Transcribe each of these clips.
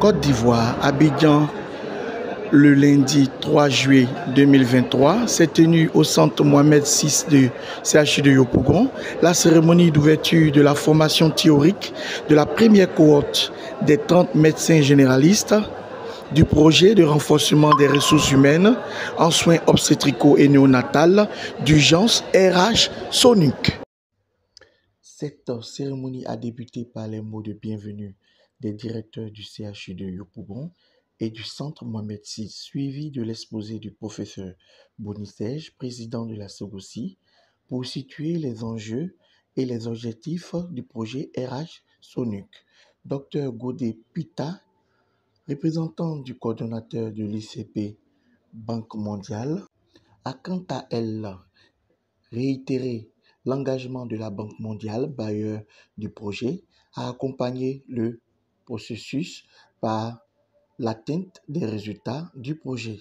Côte d'Ivoire, Abidjan, le lundi 3 juillet 2023, s'est tenue au centre Mohamed VI de CHU de Yopougon la cérémonie d'ouverture de la formation théorique de la première cohorte des 30 médecins généralistes du projet de renforcement des ressources humaines en soins obstétricaux et néonatales d'urgence RH SONUC. Cette cérémonie a débuté par les mots de bienvenue des directeurs du CHU de Yopougon et du centre Mohamed VI, suivi de l'exposé du professeur Bonissège, président de la SOGOSI, pour situer les enjeux et les objectifs du projet RH SONUC. Dr Godé Pita, représentant du coordonnateur de l'ICP Banque mondiale, a quant à elle réitéré l'engagement de la Banque mondiale, bailleur du projet, à accompagner le processus par l'atteinte des résultats du projet.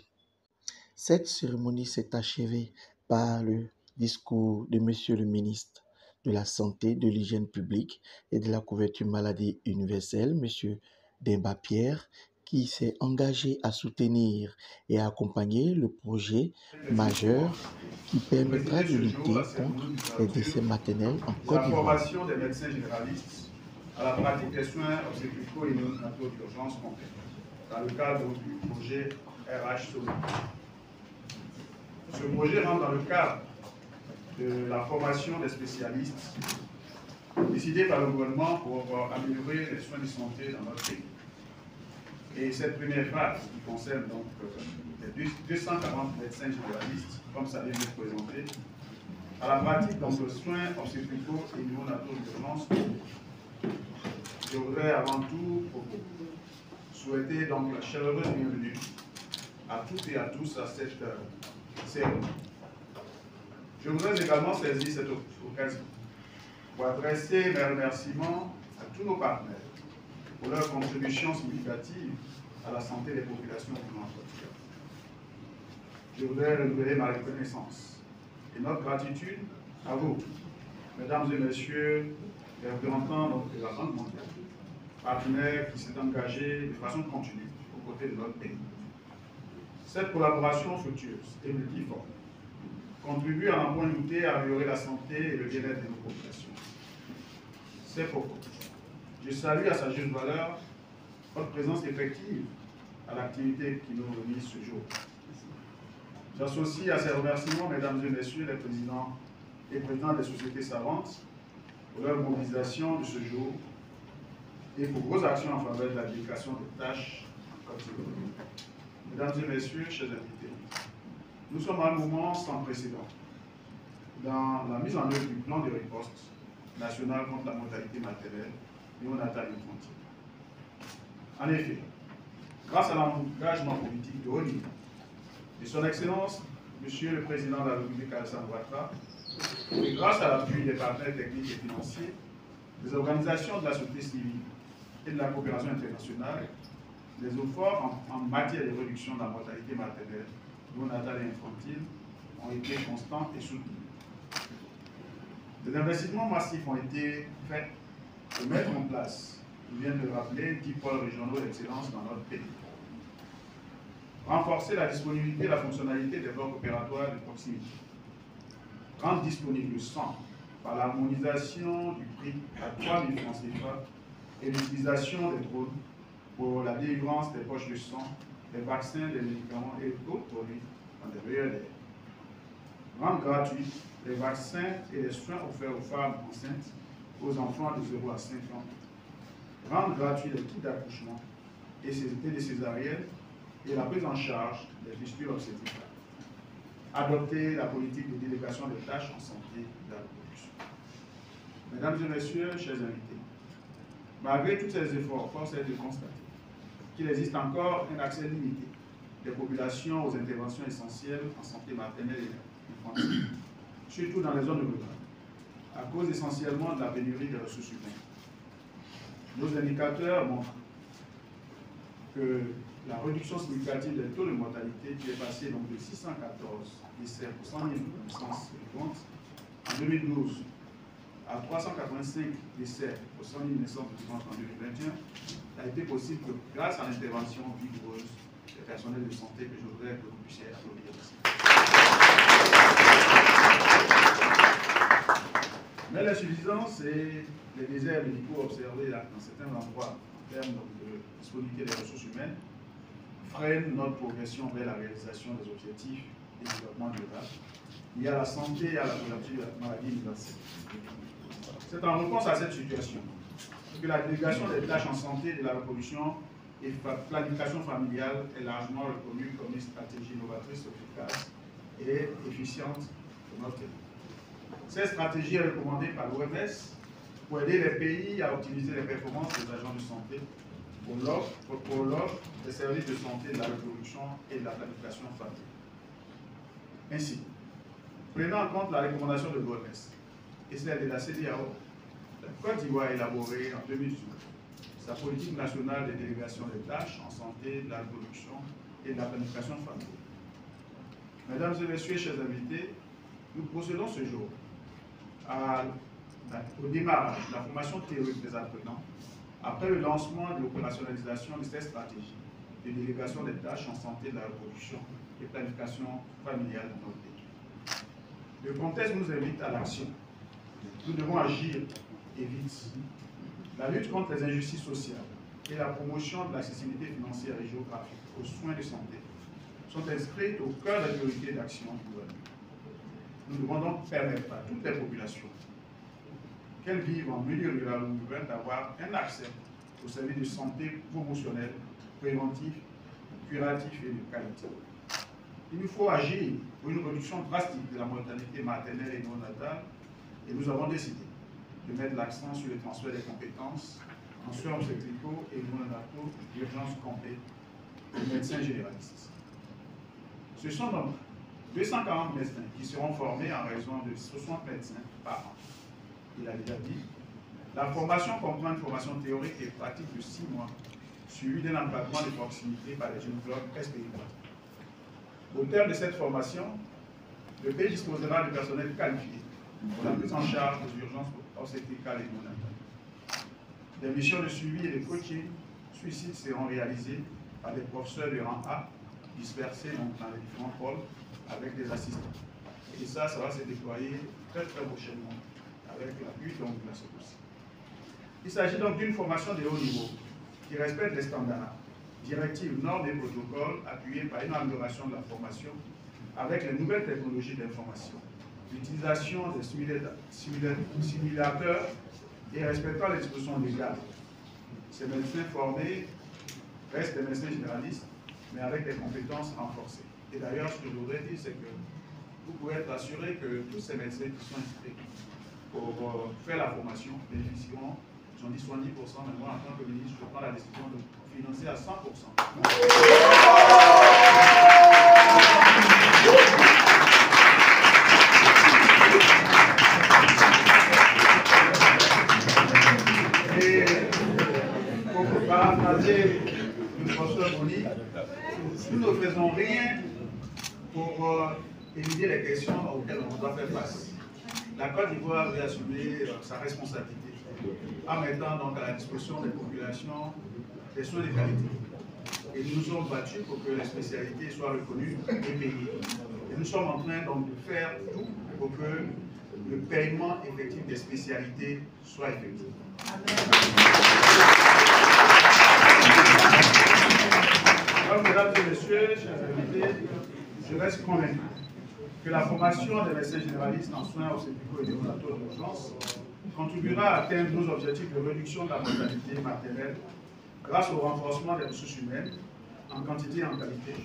Cette cérémonie s'est achevée par le discours de Monsieur le ministre de la Santé, de l'Hygiène publique et de la couverture maladie universelle, Monsieur Demba Pierre, qui s'est engagé à soutenir et à accompagner le projet majeur qui permettra de lutter contre les décès maternels en Côte d'Ivoire. La formation des médecins généralistes à la pratique des soins obstétricaux et néonataux d'urgence complète dans le cadre du projet RH SONUC. Ce projet rentre dans le cadre de la formation des spécialistes décidée par le gouvernement pour améliorer les soins de santé dans notre pays. Et cette première phase qui concerne donc les 240 médecins généralistes, comme ça vient d'être présenté, à la pratique donc de soins obstétricaux et néonataux d'urgence. Je voudrais avant tout souhaiter donc la chaleureuse bienvenue à toutes et à tous à cette cérémonie. Je voudrais également saisir cette occasion pour adresser mes remerciements à tous nos partenaires pour leur contribution significative à la santé des populations de notre côte. Je voudrais renouveler ma reconnaissance et notre gratitude à vous, mesdames et messieurs, les représentants de la Banque mondiale, partenaires qui s'est engagé de façon continue aux côtés de notre pays. Cette collaboration fructueuse et multiforme contribue à en point douter à améliorer la santé et le bien-être de nos populations. C'est pourquoi je salue à sa juste valeur votre présence effective à l'activité qui nous réunit ce jour. J'associe à ces remerciements, mesdames et messieurs les présidents et présidents des sociétés savantes, pour leur mobilisation de ce jour et pour vos actions en faveur de l'application des tâches en Côte d'Ivoire. Mesdames et messieurs, chers invités, nous sommes à un moment sans précédent dans la mise en œuvre du plan de riposte national contre la mortalité maternelle néonatale infantile. En effet, grâce à l'engagement politique de haut niveau de son Excellence, Monsieur le Président de la République Alassane Ouattara, et grâce à l'appui des partenaires techniques et financiers, des organisations de la société civile et de la coopération internationale, les efforts en matière de réduction de la mortalité maternelle, néonatale et infantile ont été constants et soutenus. Des investissements massifs ont été faits pour mettre en place, je viens de le rappeler, 10 pôles régionaux d'excellence dans notre pays. Renforcer la disponibilité et la fonctionnalité des blocs opératoires de proximité. Rendre disponible le sang par l'harmonisation du prix à 3 000 francs CFA et l'utilisation des drones pour la délivrance des poches de sang, des vaccins, des médicaments et d'autres produits dans des meilleurs délais. Rendre gratuits les vaccins et les soins offerts aux femmes enceintes, aux enfants de 0 à 5 ans. Rendre gratuits les kits d'accouchement et des césariennes et la prise en charge des fistules obstétricales. Adopter la politique de délégation des tâches en santé de la reproduction. Mesdames et messieurs, chers invités, malgré tous ces efforts, force est de constater qu'il existe encore un accès limité des populations aux interventions essentielles en santé maternelle et infantile, surtout dans les zones rurales, à cause essentiellement de la pénurie des ressources humaines. Nos indicateurs montrent que la réduction significative des taux de mortalité qui est passé donc de 614 décès pour 100 000 naissances fréquentes en 2012 à 385 décès au 100 000 naissances en 2021 a été possible que grâce à l'intervention vigoureuse des personnels de santé que je voudrais que vous puissiez applaudir ici. Mais l'insuffisance et les déserts médicaux observés dans certains endroits en termes de disponibilité des ressources humaines freinent notre progression vers la réalisation des objectifs du développement durable liés à la santé et à la couverture de la maladie universelle. C'est en réponse à cette situation que la délégation des tâches en santé, de la reproduction et planification familiale est largement reconnue comme une stratégie innovatrice, efficace et efficiente pour notre pays. Cette stratégie est recommandée par l'OMS pour aider les pays à optimiser les performances des agents de santé pour l'offre des services de santé, de la reproduction et de la planification familiale. Ainsi, prenant en compte la recommandation de l'OMS et celle de la CEDEAO, la Côte d'Ivoire a élaboré en 2018 sa politique nationale de délégation des tâches en santé, de la reproduction et de la planification familiale. Mesdames et messieurs, chers invités, nous procédons ce jour au démarrage de la formation théorique des apprenants après le lancement de l'opérationnalisation de cette stratégie de délégation des tâches en santé, de la reproduction et planification familiale dans notre pays. Le contexte nous invite à l'action. Nous devons agir et vite. La lutte contre les injustices sociales et la promotion de l'accessibilité financière et géographique aux soins de santé sont inscrites au cœur de la priorité d'action du gouvernement. Nous devons donc permettre à toutes les populations, qu'elles vivent en milieu rural ou urbain, d'avoir un accès aux services de santé promotionnels, préventifs, curatifs et de qualité. Il nous faut agir pour une réduction drastique de la mortalité maternelle et néonatale, et nous avons décidé de mettre l'accent sur le transfert des compétences en soins obstétricaux et néonataux d'urgence complète aux médecins généralistes. Ce sont donc 240 médecins qui seront formés en raison de 60 médecins par an. Il a déjà dit, la formation comprend une formation théorique et pratique de 6 mois, suivie d'un encadrement de proximité par les gynécologues expérimentés. Au terme de cette formation, le pays disposera de personnel qualifié pour la prise en charge des urgences obstétricales et néonatales. Des missions de suivi et de coaching suicides seront réalisées par des professeurs de rang A dispersés dans les différents pôles avec des assistants. Et ça va se déployer très prochainement avec l'appui de la SOCOS. Il s'agit donc d'une formation de haut niveau qui respecte les standards, directives, normes et protocoles appuyés par une amélioration de la formation avec les nouvelles technologies d'information, l'utilisation des simulateurs et respectant les dispositions légales. Ces médecins formés restent des médecins généralistes, mais avec des compétences renforcées. Et d'ailleurs, ce que je voudrais dire, c'est que vous pouvez être assuré que tous ces médecins qui sont inscrits pour faire la formation bénéficieront, j'en dis 70%, mais moi, en tant que ministre, je prends la décision de financer à 100%. Et pour paraphraser le professeur Boni, nous ne faisons rien pour éluder les questions auxquelles on doit faire face. La Côte d'Ivoire veut assumer sa responsabilité en mettant donc à la disposition des populations des soins de qualité. Et nous nous sommes battus pour que les spécialités soient reconnues et payées. Et nous sommes en train donc de faire tout pour que le paiement effectif des spécialités soit effectif. Alors, mesdames et messieurs, chers invités, je reste convaincu que la formation des médecins généralistes en soins obstétricaux et néonataux d'urgence contribuera à atteindre nos objectifs de réduction de la mortalité maternelle grâce au renforcement des ressources humaines en quantité et en qualité,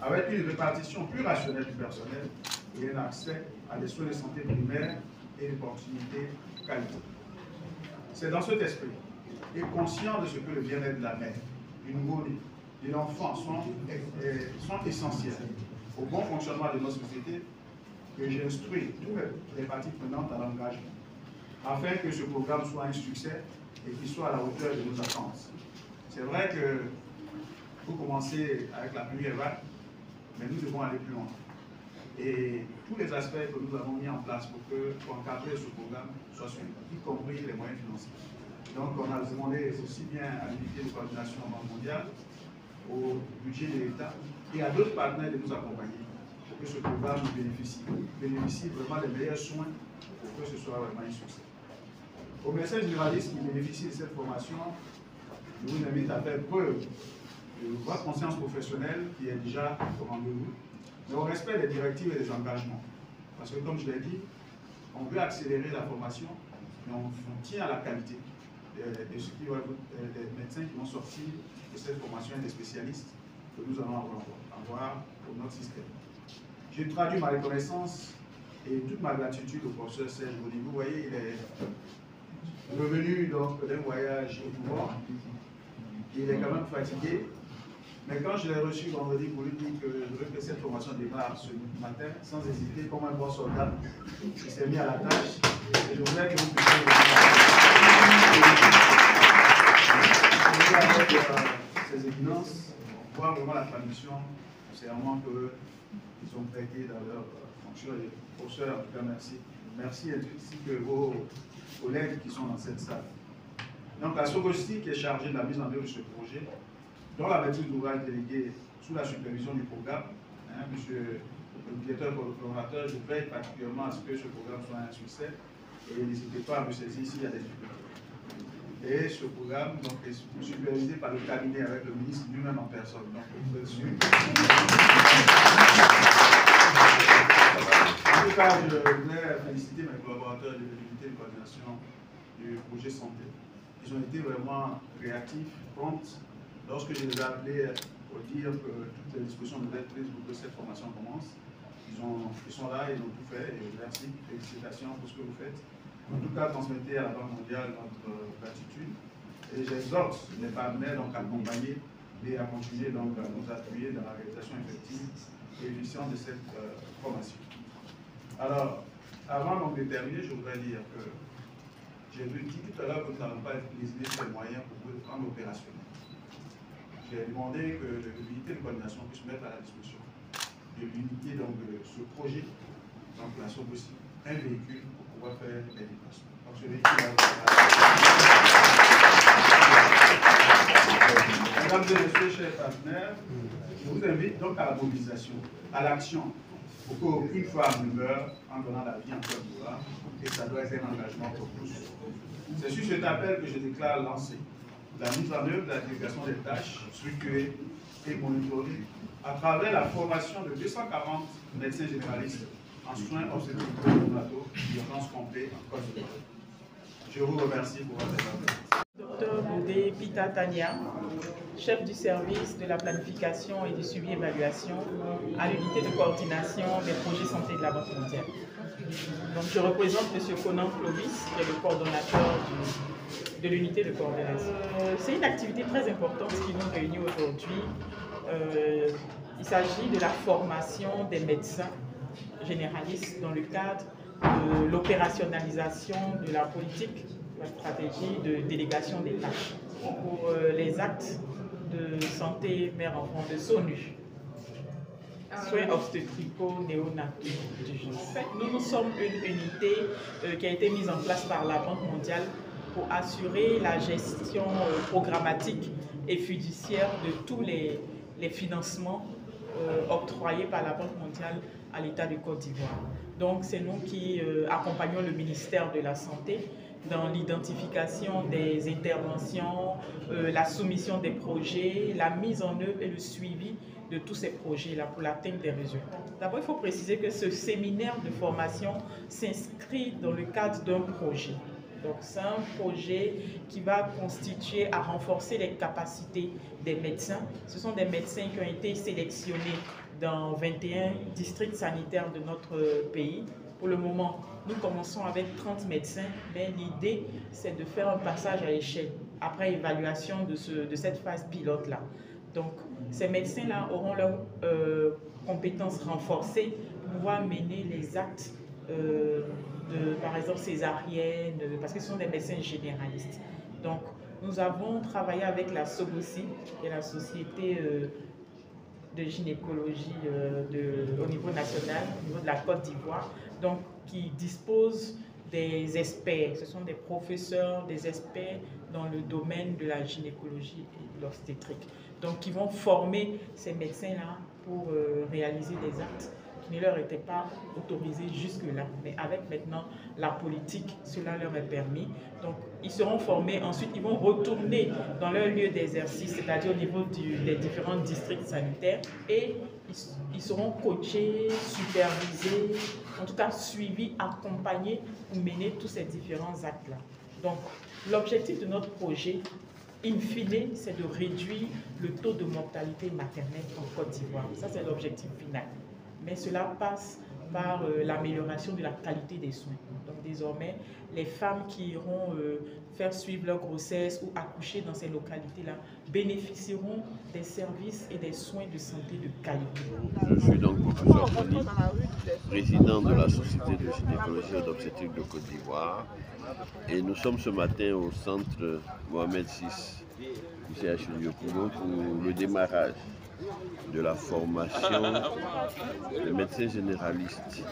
avec une répartition plus rationnelle du personnel et un accès à des soins de santé primaires et de proximité qualité. C'est dans cet esprit et conscient de ce que le bien-être de la mère, du nouveau-né, de l'enfant sont essentiels au bon fonctionnement de notre société que j'instruis toutes les parties prenantes à l'engagement, afin que ce programme soit un succès et qu'il soit à la hauteur de nos attentes. C'est vrai que vous commencez avec la première vague, mais nous devons aller plus loin. Et tous les aspects que nous avons mis en place pour encadrer ce programme soient suivis, y compris les moyens financiers. Donc on a demandé aussi bien à l'unité de coordination mondiale, au budget de l'État et à d'autres partenaires de nous accompagner pour que ce programme bénéficie vraiment des meilleurs soins pour que ce soit vraiment un succès. Aux médecins généralistes qui bénéficient de cette formation, je vous invite à faire preuve de votre conscience professionnelle qui est déjà au rendez-vous, mais au respect des directives et des engagements. Parce que comme je l'ai dit, on veut accélérer la formation, mais on tient à la qualité de ceux qui vont être des médecins qui vont sortir de cette formation et des spécialistes que nous allons avoir pour notre système. J'ai traduit ma reconnaissance et toute ma gratitude au professeur Serge Boni. Vous voyez, il est revenu d'un voyage éprouvant. Il est quand même fatigué. Mais quand je l'ai reçu vendredi pour lui dire que je veux que cette formation démarre ce matin, sans hésiter, comme un bon soldat, il s'est mis à la tâche. Et je voudrais que vous puissiez avec ces évidences, on voit vraiment la traduction du serment qu'ils ont prêté dans leur fonction. Et professeur, en tout cas, merci. Merci ainsi que vos collègues qui sont dans cette salle. Donc la SOGOSTI qui est chargée de la mise en œuvre de ce projet, dont la maîtrise d'ouvrage déléguée sous la supervision du programme, monsieur le directeur coordonnateur, je veille particulièrement à ce que ce programme soit un succès et n'hésitez pas à me saisir s'il y a des difficultés. Et ce programme donc, est supervisé par le cabinet avec le ministre lui-même en personne. Donc, vous êtes sûr. En tout cas, je voudrais féliciter mes collaborateurs de l'unité de coordination du projet santé. Ils ont été vraiment réactifs, prompts. Lorsque je les ai appelés pour dire que toutes les discussions devaient être prises pour que cette formation commence, ils sont là, ils ont tout fait. Et merci, félicitations pour ce que vous faites. En tout cas, transmettez à la Banque mondiale notre gratitude. Et j'exhorte les partenaires donc, à accompagner et à continuer donc, à nous appuyer dans la réalisation effective et efficiente de cette formation. Alors, avant donc, de terminer, je voudrais dire que j'ai dit tout à l'heure que nous n'avons pas utilisé ces moyens pour rendre opérationnel. J'ai demandé que l'unité de coordination puisse mettre à la disposition de l'unité de ce projet, donc la SOGOSTI, un véhicule pour pouvoir faire les déplacements. Donc ce véhicule Mesdames et messieurs, chers partenaires, je vous invite donc à la mobilisation, à l'action, pour qu'aucune femme ne meure en donnant la vie en Côte d'Ivoire, et ça doit être un engagement pour tous. C'est sur cet appel que je déclare lancé la mise en œuvre de la délégation des tâches structurées et monitorées à travers la formation de 240 médecins généralistes en soins obstétricaux néonataux d'urgence complète en Côte d'Ivoire. Je vous remercie pour votre attention. Dr Boudé Pita Tania, chef du service de la planification et du suivi-évaluation à l'unité de coordination des projets santé de la Banque mondiale. Donc, je représente M. Conan Clovis, qui est le coordonnateur de l'unité de coordination. C'est une activité très importante qui nous réunit aujourd'hui. Il s'agit de la formation des médecins généralistes dans le cadre de l'opérationnalisation de la politique, la stratégie de délégation des tâches pour les actes de santé mère-enfant de SONU. Soins obstétricaux néonataux d'urgence. En fait, nous sommes une unité qui a été mise en place par la Banque mondiale pour assurer la gestion programmatique et fiduciaire de tous les financements octroyés par la Banque mondiale à l'État de Côte d'Ivoire. Donc c'est nous qui accompagnons le ministère de la Santé dans l'identification des interventions, la soumission des projets, la mise en œuvre et le suivi de tous ces projets-là pour l'atteinte des résultats. D'abord, il faut préciser que ce séminaire de formation s'inscrit dans le cadre d'un projet. Donc, c'est un projet qui va constituer à renforcer les capacités des médecins. Ce sont des médecins qui ont été sélectionnés dans 21 districts sanitaires de notre pays. Pour le moment, nous commençons avec 30 médecins, mais l'idée, c'est de faire un passage à l'échelle après évaluation de cette phase pilote-là. Donc, ces médecins-là auront leurs compétences renforcées pour pouvoir mener les actes par exemple césarienne, parce que ce sont des médecins généralistes. Donc, nous avons travaillé avec la SOGOSTI, qui est la société de gynécologie au niveau national, au niveau de la Côte d'Ivoire, donc qui dispose des experts. Ce sont des professeurs, des experts dans le domaine de la gynécologie et de l'obstétrique. Donc, qui vont former ces médecins-là pour réaliser des actes qui ne leur étaient pas autorisés jusque-là. Mais avec maintenant la politique, cela leur est permis. Donc, ils seront formés. Ensuite, ils vont retourner dans leur lieu d'exercice, c'est-à-dire au niveau des différents districts sanitaires. Et ils seront coachés, supervisés, en tout cas suivis, accompagnés pour mener tous ces différents actes-là. Donc, l'objectif de notre projet, in fine, c'est de réduire le taux de mortalité maternelle en Côte d'Ivoire. Ça, c'est l'objectif final. Mais cela passe par l'amélioration de la qualité des soins. Donc désormais, les femmes qui iront faire suivre leur grossesse ou accoucher dans ces localités-là bénéficieront des services et des soins de santé de qualité. Je suis donc professeur Boni, président de la Société de gynécologie et d'obstétrique de Côte d'Ivoire. Et nous sommes ce matin au centre Mohamed VI du CHU de Yopougon pour le démarrage de la formation de médecins généralistes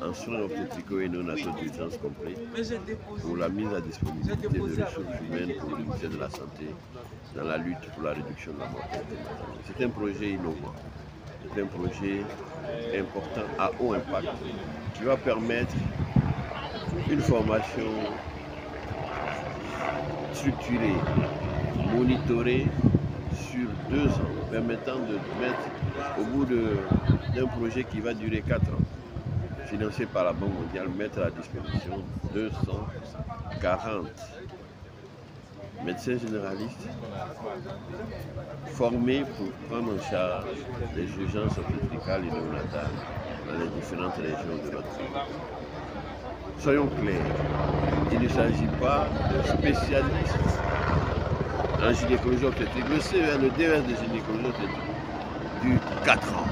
en soins obstétricaux et néonataux d'urgence complets pour la mise à disponibilité de ressources humaines pour le ministère de la Santé dans la lutte pour la réduction de la mortalité maternelle. C'est un projet innovant, c'est un projet important à haut impact qui va permettre une formation structurée, monitorée sur 2 ans, permettant de mettre au bout d'un projet qui va durer 4 ans, financé par la Banque mondiale, mettre à disposition 240 médecins généralistes formés pour prendre en charge les urgences obstétricales et néonatales dans les différentes régions de notre pays. Soyons clairs, il ne s'agit pas de spécialistes en gynécologie obstétrique. Le CER, le DES de gynécologie obstétrique dure 4 ans.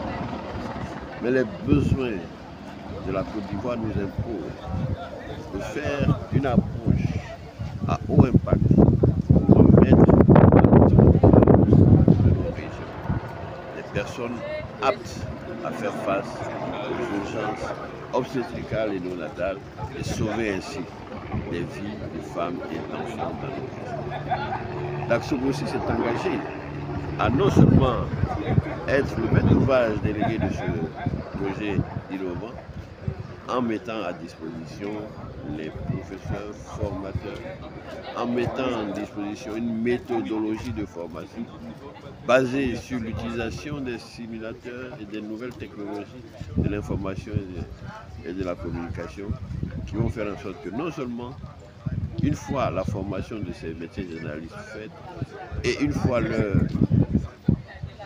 Mais les besoins de la Côte d'Ivoire nous imposent de faire une approche à haut impact pour mettre à disposition de nos régions des personnes aptes à faire face aux urgences obstétricales et néonatales et sauver ainsi les vies de femmes et d'enfants dans nos régions. L'Axogossi s'est engagé à non seulement être le maître d'ouvrage délégué de ce projet innovant, en mettant à disposition les professeurs formateurs, en mettant en disposition une méthodologie de formation basée sur l'utilisation des simulateurs et des nouvelles technologies de l'information et de la communication qui vont faire en sorte que non seulement une fois la formation de ces médecins généralistes faite et une fois leur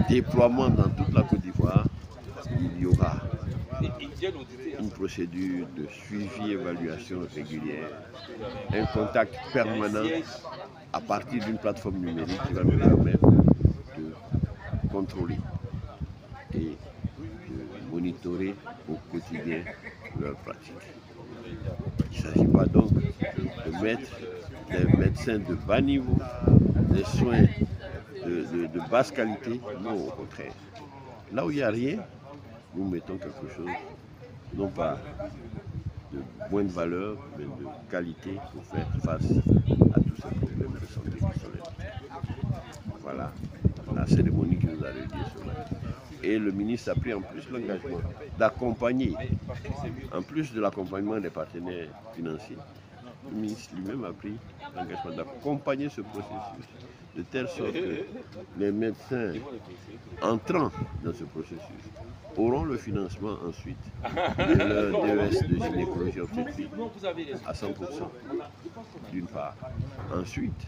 déploiement dans toute la Côte d'Ivoire, il y aura une procédure de suivi, évaluation régulière, un contact permanent à partir d'une plateforme numérique qui va nous permettre de contrôler et de monitorer au quotidien leurs pratiques. Il ne s'agit pas donc de mettre des médecins de bas niveau, des soins de basse qualité, non, au contraire. Là où il n'y a rien, nous mettons quelque chose, non pas de moindre valeur, mais de qualité pour faire face à tous ces problèmes de santé qui sont là. Voilà la cérémonie qui nous a réunis ce matin. Et le ministre a pris en plus l'engagement d'accompagner, en plus de l'accompagnement des partenaires financiers, le ministre lui-même a pris l'engagement d'accompagner ce processus de telle sorte que les médecins entrant dans ce processus auront le financement ensuite de leur DES de gynécologie obstétrique à 100%, d'une part. Ensuite,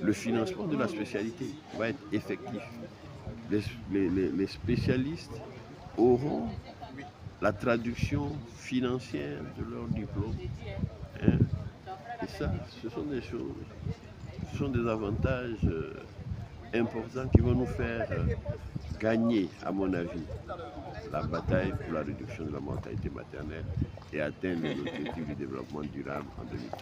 le financement de la spécialité va être effectif. Les spécialistes auront la traduction financière de leur diplôme. Hein. Et ça, ce sont des choses, ce sont des avantages importants qui vont nous faire gagner, à mon avis, la bataille pour la réduction de la mortalité maternelle et atteindre l'objectif du développement durable en 2030.